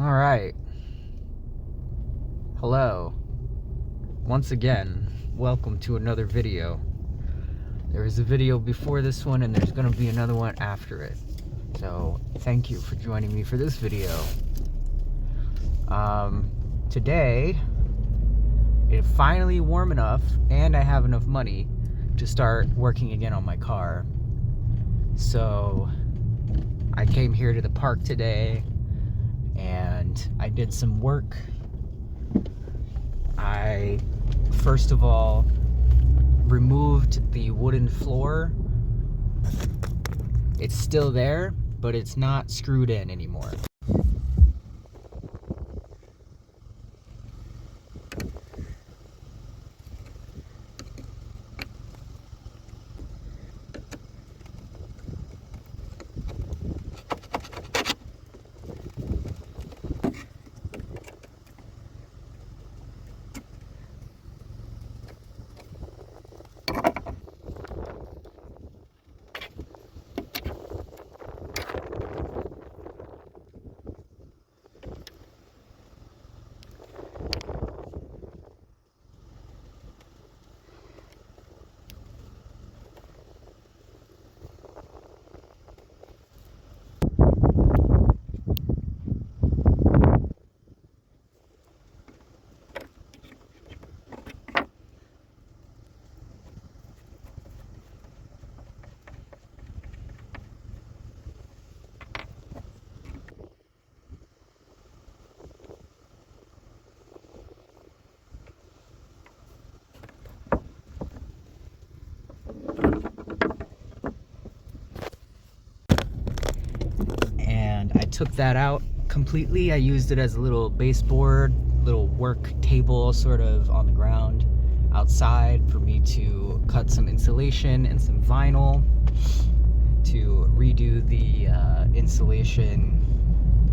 All right. Hello. Once again, welcome to another video. There was a video before this one and there's going to be another one after it. So, thank you for joining me for this video. Today, it's finally warm enough and I have enough money to start working again on my car. So, I came here to the park today and I did some work. I first of all removed the wooden floor. It's still there, but it's not screwed in anymore. Took that out completely. I used it as a little baseboard, little work table sort of on the ground outside for me to cut some insulation and some vinyl to redo the insulation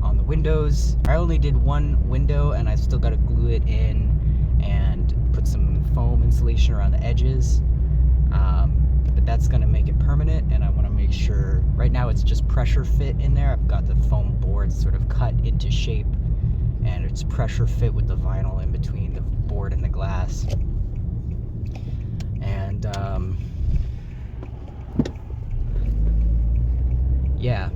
on the windows. I only did one window and I still got to glue it in and put some foam insulation around the edges. But that's going to make it permanent, and I want to make sure, right now it's just pressure fit in there. I've got the foam board sort of cut into shape and it's pressure fit with the vinyl in between the board and the glass. And yeah,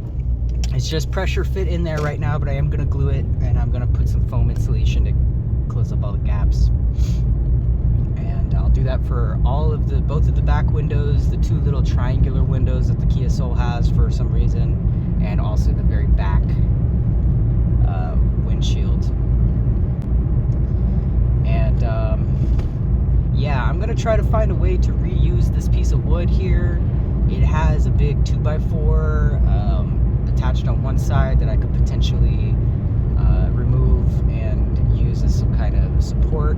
it's just pressure fit in there right now, but I am going to glue it and I'm going to put some foam insulation to close up all the gaps. I'll do that for both of the back windows, the two little triangular windows that the Kia Soul has for some reason, and also the very back windshield. And yeah, I'm gonna try to find a way to reuse this piece of wood here. It has a big 2x4 attached on one side that I could potentially remove and use as some kind of support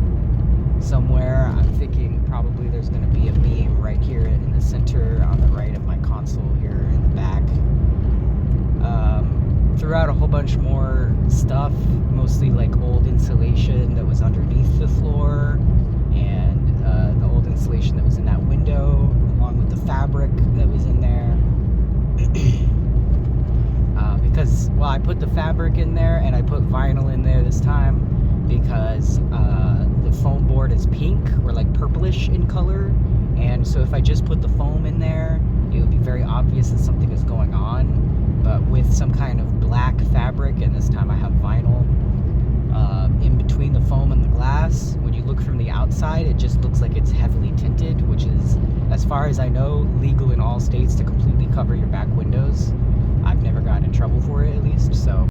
somewhere. I'm thinking probably there's going to be a beam right here in the center on the right of my console here in the back. Threw out a whole bunch more stuff, mostly like old insulation that was underneath the floor and the old insulation that was in that window, along with the fabric that was in there. Because, well, I put the fabric in there and I put vinyl in there this time because the foam board is pink or like purplish in color, and so if I just put the foam in there, it would be very obvious that something is going on. But with some kind of black fabric, and this time I have vinyl in between the foam and the glass, when you look from the outside, it just looks like it's heavily tinted, which is, as far as I know, legal in all states to completely cover your back windows. I've never gotten in trouble for it, at least, so.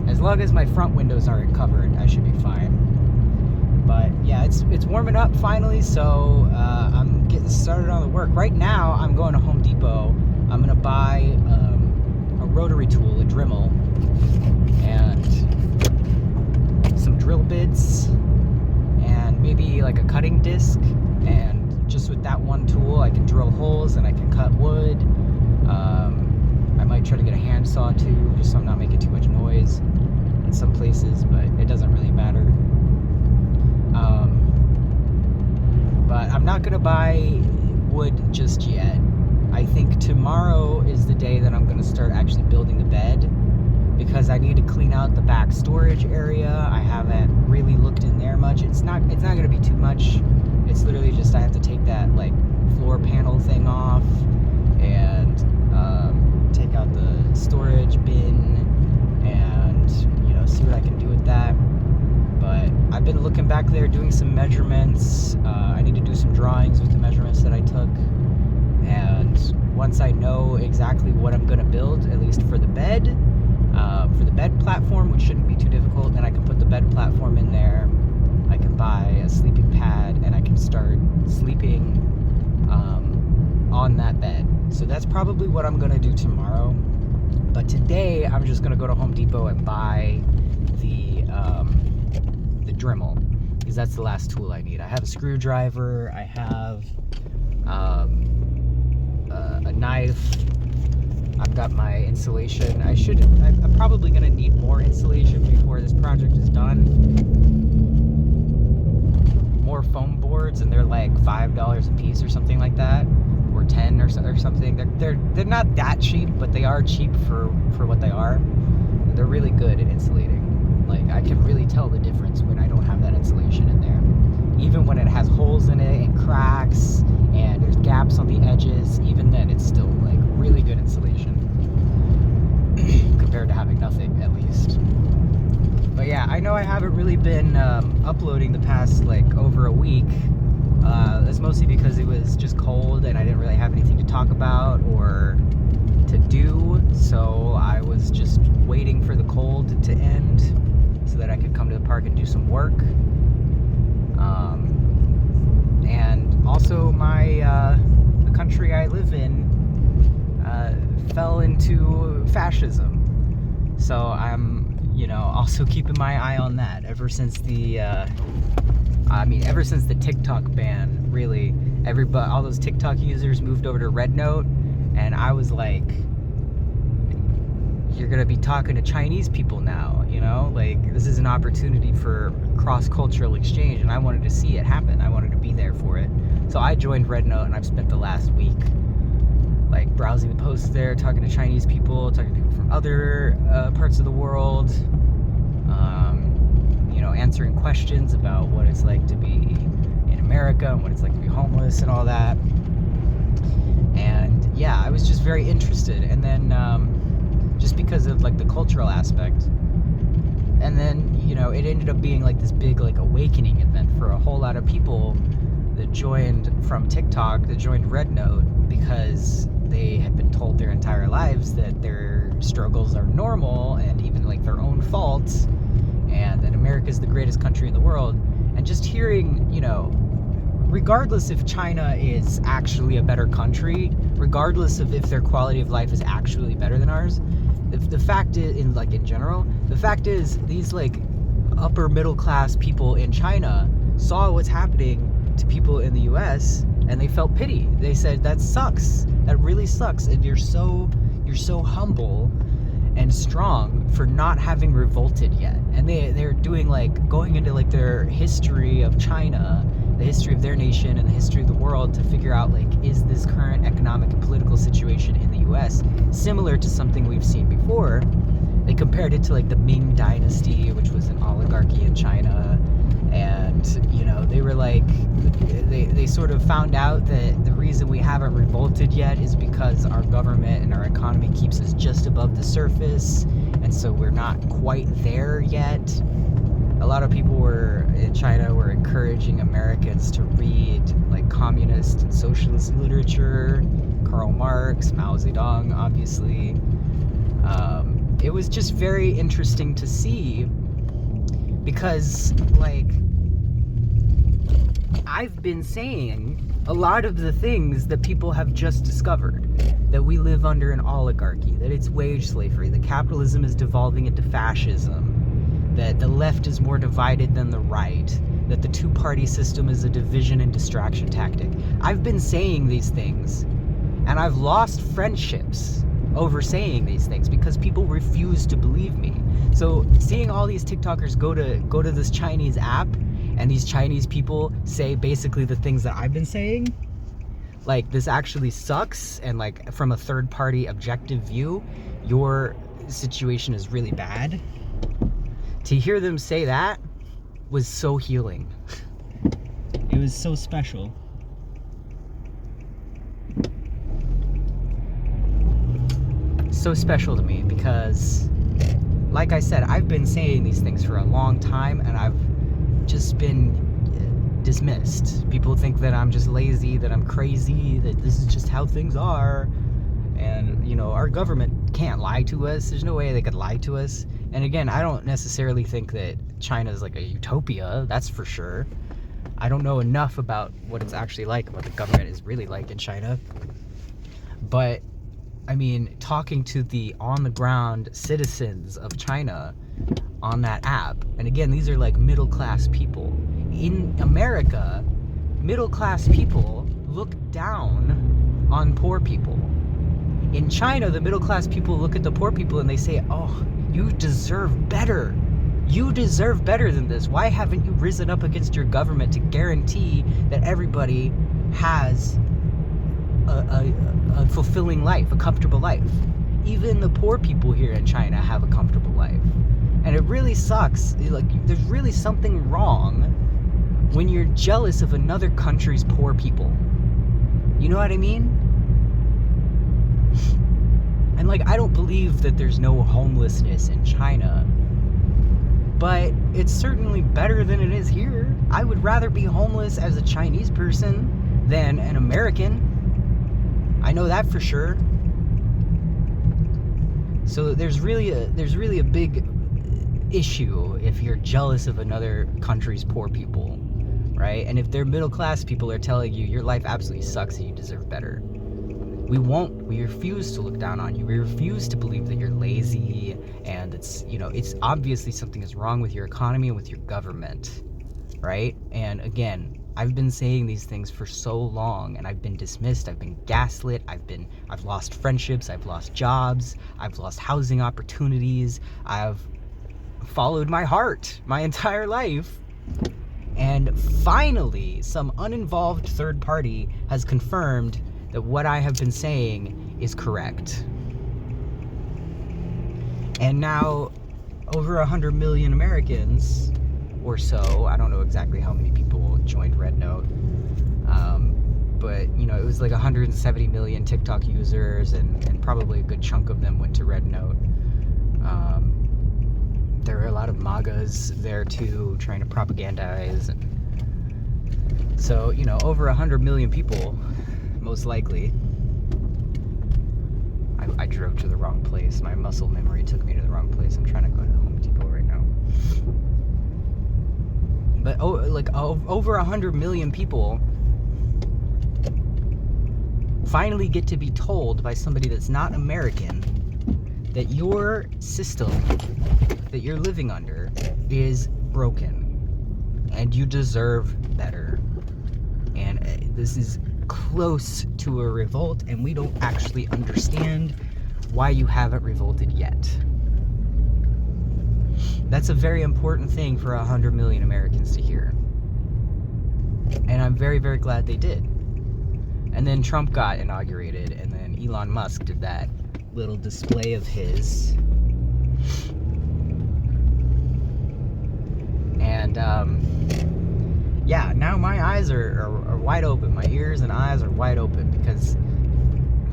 As long as my front windows aren't covered, I should be fine. But yeah, it's warming up finally, so I'm getting started on the work. Right now, I'm going to Home Depot. I'm gonna buy a rotary tool, a Dremel, and some drill bits, and maybe like a cutting disc. And just with that one tool, I can drill holes and I can cut wood. I might try to get a hand bandsaw too, just so I'm not making too much noise in some places, but it doesn't really matter. But I'm not gonna buy wood just yet. I think tomorrow is the day that I'm gonna start actually building the bed, because I need to clean out the back storage area. I haven't really looked in there much. It's not gonna be too much. It's literally just I have to take that like floor panel thing off and take out the storage bin and see what I can do with that. But I've been looking back there, doing some measurements. I need to do some drawings with the measurements that I took. And once I know exactly what I'm gonna build, at least for the bed platform, which shouldn't be too difficult, then I can put the bed platform in there. I can buy a sleeping pad and I can start sleeping on that bed. So that's probably what I'm gonna do tomorrow. But today I'm just gonna go to Home Depot and buy the Dremel, because that's the last tool I need. I have a screwdriver, I have a knife, I've got my insulation. I'm probably gonna need more insulation before this project is done. More foam boards, and they're like $5 a piece or something like that, or 10 or something. They're not that cheap, but they are cheap for what they are. They're really good at insulating. Like, I can really tell the difference when I don't have that insulation in there. Even when it has holes in it and cracks and there's gaps on the edges, even then it's still like really good insulation compared to having nothing, at least. But yeah, I know I haven't really been uploading the past like over a week. That's mostly because it was just cold and I didn't really have anything to talk about or to do, so I was just waiting for the cold to end so that I could come to the park and do some work. And also the country I live in fell into fascism, so I'm also keeping my eye on that. Ever since the TikTok ban, really, all those TikTok users moved over to Red Note, and I was like, you're gonna be talking to Chinese people now, like, this is an opportunity for cross-cultural exchange, and I wanted to see it happen. I wanted to be there for it. So I joined Red Note, and I've spent the last week like browsing the posts there, talking to Chinese people, talking to people from other parts of the world, answering questions about what it's like to be in America and what it's like to be homeless and all that. And yeah, I was just very interested. And then just because of like the cultural aspect, and then it ended up being like this big like awakening event for a whole lot of people that joined from TikTok, that joined Red Note, because they had been told their entire lives that their struggles are normal and even like their own faults, and that America's the greatest country in the world. And just hearing, regardless if China is actually a better country, regardless of if their quality of life is actually better than ours, the fact is, in general, the fact is these like upper middle class people in China saw what's happening to people in the US and they felt pity. They said, that sucks. That really sucks. And you're so humble and strong for not having revolted yet. And they're doing like going into like their history of China, the history of their nation and the history of the world, to figure out like, is this current economic and political situation in the US similar to something we've seen before? They compared it to like the Ming Dynasty, which was an oligarchy in China. And they were like, they sort of found out that the reason we haven't revolted yet is because our government and our economy keeps us just above the surface, and so we're not quite there yet. A lot of people in China were encouraging Americans to read like communist and socialist literature, Karl Marx, Mao Zedong, obviously. It was just very interesting to see, because like, I've been saying a lot of the things that people have just discovered, that we live under an oligarchy, that it's wage slavery, that capitalism is devolving into fascism, that the left is more divided than the right, that the two-party system is a division and distraction tactic. I've been saying these things, and I've lost friendships oversaying these things because people refuse to believe me. So seeing all these TikTokers go to this Chinese app and these Chinese people say basically the things that I've been saying, like, this actually sucks, and like from a third party objective view, your situation is really bad. To hear them say that was so healing. It was so special. So special to me because, like I said, I've been saying these things for a long time and I've just been dismissed. People think that I'm just lazy, that I'm crazy, that this is just how things are. And, you know, our government can't lie to us. There's no way they could lie to us. And again, I don't necessarily think that China is like a utopia, that's for sure. I don't know enough about what it's actually like, what the government is really like in China. But I mean, talking to the on-the-ground citizens of China on that app, and again, these are like middle-class people. In America, middle-class people look down on poor people. In China, the middle-class people look at the poor people and they say, oh, you deserve better. You deserve better than this. Why haven't you risen up against your government to guarantee that everybody has a fulfilling life, a comfortable life? Even the poor people here in China have a comfortable life. And it really sucks. Like, there's really something wrong when you're jealous of another country's poor people. You know what I mean? And like, I don't believe that there's no homelessness in China, but it's certainly better than it is here. I would rather be homeless as a Chinese person than an American. I know that for sure. So there's really a big issue if you're jealous of another country's poor people, right? And if their middle class people are telling you your life absolutely sucks and you deserve better. We refuse to look down on you. We refuse to believe that you're lazy and it's obviously something is wrong with your economy and with your government, right? And again, I've been saying these things for so long and I've been dismissed, I've been gaslit, I've lost friendships, I've lost jobs, I've lost housing opportunities, I've followed my heart my entire life. And finally, some uninvolved third party has confirmed that what I have been saying is correct. And now, over 100 million Americans, or so, I don't know exactly how many people joined Red Note, but it was like 170 million TikTok users, and probably a good chunk of them went to Red Note. There were a lot of MAGAs there too, trying to propagandize, and so over 100 million people, most likely. I drove to the wrong place. My muscle memory took me to the wrong place. I'm trying to go to Home Depot right now. But over 100 million people finally get to be told by somebody that's not American that your system that you're living under is broken and you deserve better. And this is close to a revolt, and we don't actually understand why you haven't revolted yet. That's a very important thing for 100 million Americans to hear. And I'm very, very glad they did. And then Trump got inaugurated, and then Elon Musk did that little display of his. And, yeah, now my eyes are wide open. My ears and eyes are wide open because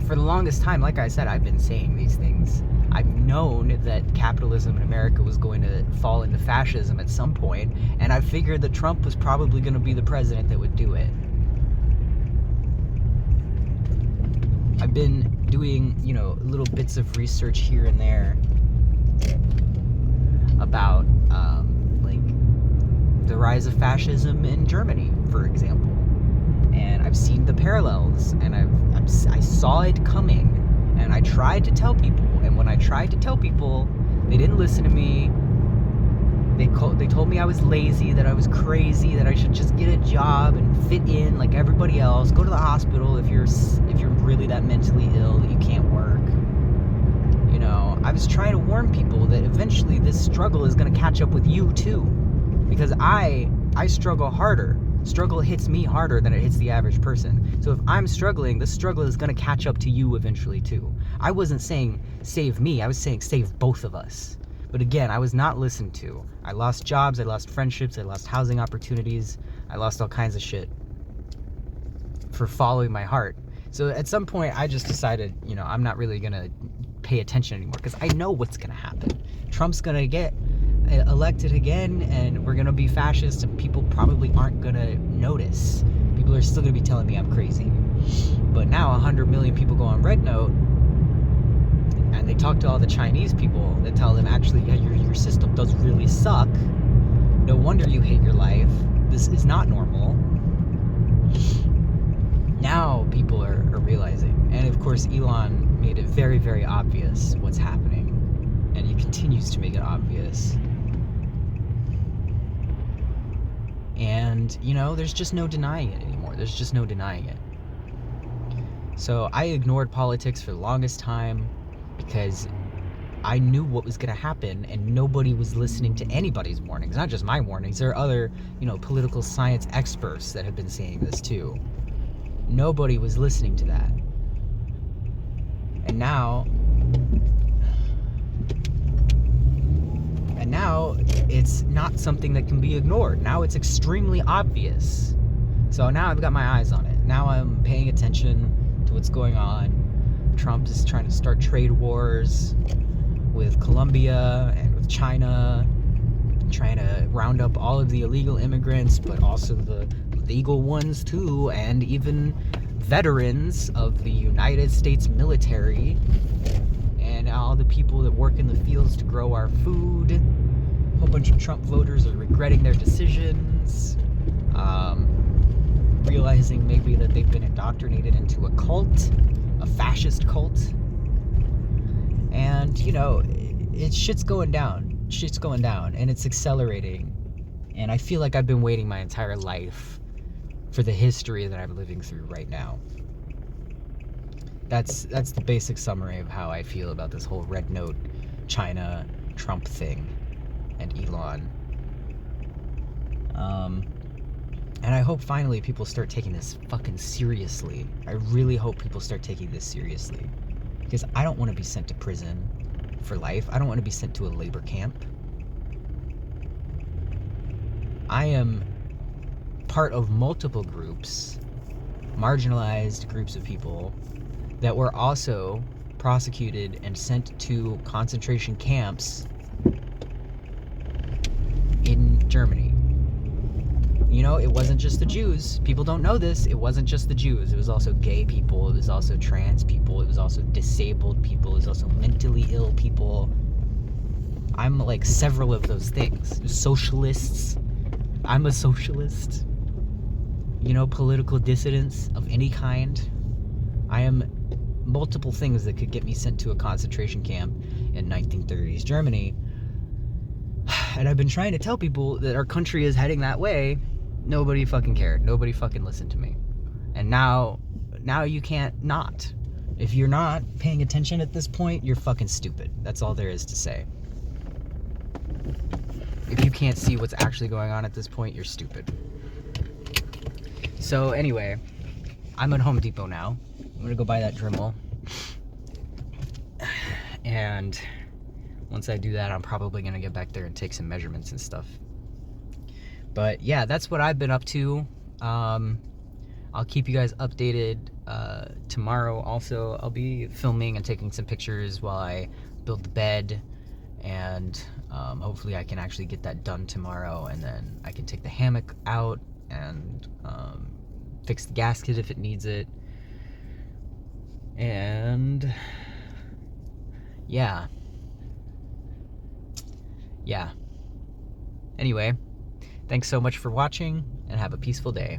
for the longest time, like I said, I've been saying these things. I've known that capitalism in America was going to fall into fascism at some point, and I figured that Trump was probably going to be the president that would do it. I've been doing, little bits of research here and there about, the rise of fascism in Germany, for example. And I've seen the parallels, and I saw it coming, and I tried to tell people. And when I tried to tell people, they didn't listen to me. They told me I was lazy, that I was crazy, that I should just get a job and fit in like everybody else. Go to the hospital if you're really that mentally ill that you can't work. I was trying to warn people that eventually this struggle is going to catch up with you too. Because I struggle harder. Struggle hits me harder than it hits the average person. So if I'm struggling, this struggle is going to catch up to you eventually too. I wasn't saying save me, I was saying save both of us. But again, I was not listened to. I lost jobs, I lost friendships, I lost housing opportunities, I lost all kinds of shit for following my heart. So at some point, I just decided, you know, I'm not really going to pay attention anymore because I know what's going to happen. Trump's going to get elected again, and we're going to be fascist, and people probably aren't going to notice. People are still going to be telling me I'm crazy. But now 100 million people go on Red Note, and they talk to all the Chinese people that tell them, actually, yeah, your system does really suck. No wonder you hate your life. This is not normal. Now people are realizing. And of course, Elon made it very, very obvious what's happening. And he continues to make it obvious. And, you know, there's just no denying it anymore. There's just no denying it. So I ignored politics for the longest time because I knew what was going to happen, and nobody was listening to anybody's warnings. Not just my warnings. There are other, you know, political science experts that have been saying this too. Nobody was listening to that. And now it's not something that can be ignored. Now it's extremely obvious. So now I've got my eyes on it. Now I'm paying attention to what's going on. Trump is trying to start trade wars with Colombia and with China, trying to round up all of the illegal immigrants, but also the legal ones too, and even veterans of the United States military, and all the people that work in the fields to grow our food. A whole bunch of Trump voters are regretting their decisions, realizing maybe that they've been indoctrinated into a cult, a fascist cult. And, you know, shit's going down. Shit's going down, and it's accelerating. And I feel like I've been waiting my entire life for the history that I'm living through right now. That's the basic summary of how I feel about this whole Red Note, China, Trump thing, and Elon. And I hope finally people start taking this fucking seriously. I really hope people start taking this seriously. Because I don't want to be sent to prison for life. I don't want to be sent to a labor camp. I am part of multiple groups, marginalized groups of people, that were also prosecuted and sent to concentration camps in Germany. You know, it wasn't just the Jews. People don't know this. It wasn't just the Jews. It was also gay people. It was also trans people. It was also disabled people. It was also mentally ill people. I'm like several of those things. Socialists. I'm a socialist. You know, political dissidents of any kind. I am multiple things that could get me sent to a concentration camp in 1930s Germany. And I've been trying to tell people that our country is heading that way. Nobody fucking cared. Nobody fucking listened to me. And now you can't not. If you're not paying attention at this point, you're fucking stupid. That's all there is to say. If you can't see what's actually going on at this point, you're stupid. So anyway, I'm at Home Depot now. I'm gonna go buy that Dremel. And once I do that, I'm probably gonna get back there and take some measurements and stuff. But yeah, that's what I've been up to. I'll keep you guys updated tomorrow. Also, I'll be filming and taking some pictures while I build the bed. And hopefully I can actually get that done tomorrow. And then I can take the hammock out and fix the gasket if it needs it. And yeah. Anyway, thanks so much for watching, and have a peaceful day.